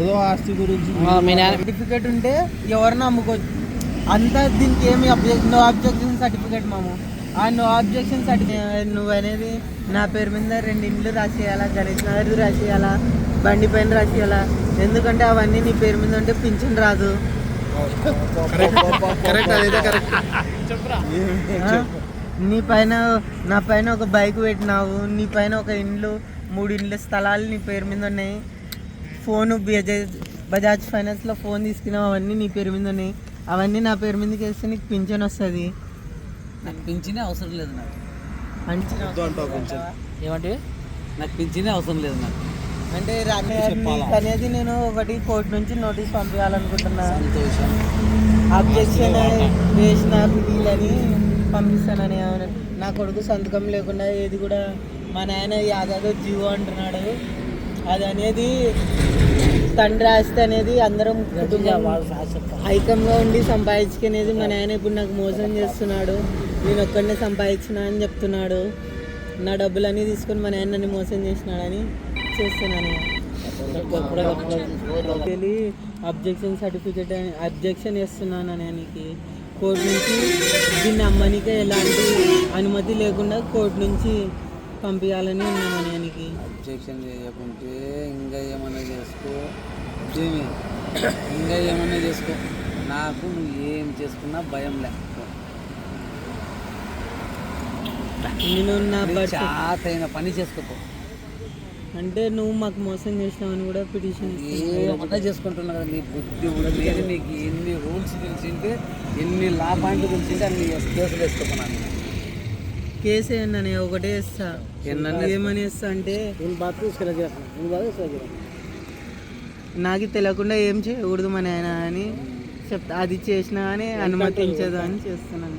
ఎవరిదో ఆస్తి గురించి మీ నాన్న సర్టిఫికేట్ ఉంటే ఎవరిని అమ్ముకోవచ్చు. అంతా దీనికి ఏమి నో అబ్జెక్షన్ సర్టిఫికేట్ మాము. ఆ నో అబ్జెక్షన్ సర్టిఫికేట్ నువ్వు అనేది నా పేరు మీద 2 ఇండ్లు రాసేయాలా, గణేష్ నగర్ రాసేయాలా, బండి పైన రాసేయాలా. ఎందుకంటే అవన్నీ నీ పేరు మీద ఉంటే పింఛన్ రాదు. నీ పైన నా పైన ఒక బైక్ పెట్టినావు, నీ పైన ఒక ఇండ్లు 3 ఇండ్ల స్థలాలు నీ పేరు మీద ఉన్నాయి. ఫోను బజాజ్ ఫైనాన్స్లో ఫోన్ తీసుకున్నావు, అవన్నీ నీ పేరు మీద ఉన్నాయి. అవన్నీ నా పేరు మీదకి వేస్తే నీకు పింఛన్ వస్తుంది. నాకు పింఛనే అవసరం లేదు. నాకు ఏమంటే నాకు పింఛనే అవసరం లేదు. నాకు అంటే అనేది నేను ఒకటి కోర్టు నుంచి నోటీస్ పంపించాలనుకుంటున్నా. సంతోషం. అబ్జెక్షన్ వేసిన పిటీలని పంపిస్తానని. నా కొడుకు సంతకం లేకుండా ఏది కూడా మా నాయన యాదాదో జీవో అంటున్నాడు. అది అనేది తండ్రి ఆస్తి అనేది అందరం ఐక్యంగా ఉండి సంపాదించుకునేది. మా నాయన ఇప్పుడు నాకు మోసం చేస్తున్నాడు. నేను ఒక్కడనే సంపాదించిన అని చెప్తున్నాడు. నా డబ్బులన్నీ తీసుకొని మా నాయన నన్ను మోసం చేసినాడని చేస్తున్నాను. వెళ్ళి అబ్జెక్షన్ సర్టిఫికేట్ అబ్జెక్షన్ చేస్తున్నాను అనేనికి కోర్టు నుంచి దీన్ని అమ్మనికే ఎలాంటి అనుమతి లేకుండా కోర్టు నుంచి పంపించాలని ఉన్నాను అనేనికి. అబ్జెక్షన్ చేయకుంటే ఇంకా ఏమన్నా చేసుకో, ఇంకా ఏమన్నా చేసుకో. నాకు నువ్వు ఏం చేసుకున్నా భయం లే. నేను నా చాతైన పని చేసుకోపో. అంటే నువ్వు మాకు మోసం చేసినావని కూడా పిటిషన్ ఏమన్నా చేసుకుంటున్నా కదా. నీ బుద్ధి కూడా లేదు. నీకు ఎన్ని రూల్స్ తెలిసింటే, ఎన్ని లా పాయింట్లు తెలిసింటే అన్ని కేసులు వేసుకోపోయినాను. కేసు ఏంటని ఒకటే వేస్తా. ఏమని వేస్తా అంటే నాకు తెలియకుండా ఏం చేయకూడదు మన ఆయన అని చెప్తా. అది చేసినా అని అనుమతించదు అని చేస్తున్నాను.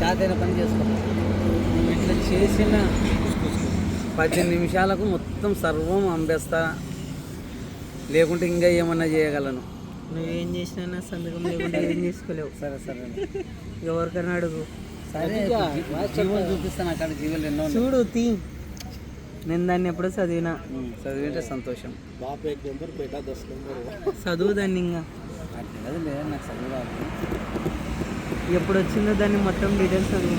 చాతైన పని చేసుకో. నువ్వు ఇట్లా చేసిన 10 నిమిషాలకు మొత్తం సర్వం అంబేస్తా. లేకుంటే ఇంకా ఏమన్నా చేయగలను. నువ్వేం చేసినా నా సంతకం లేకుండా ఏం చేసుకోలేవు. సరే సరే, ఎవరికైనా అడుగు. సరే జీవోలు చూపిస్తాను. అక్కడ జీవోలు ఎన్నో చూడు తీ. నేను దాన్ని ఎప్పుడో చదివినా. చదివింటే సంతోషం. చదువు దాన్ని ఇంకా లేదు. నాకు చదువు రాదు. ఎప్పుడు వచ్చిందో దాన్ని మొత్తం డీటెయిల్స్ చదువు.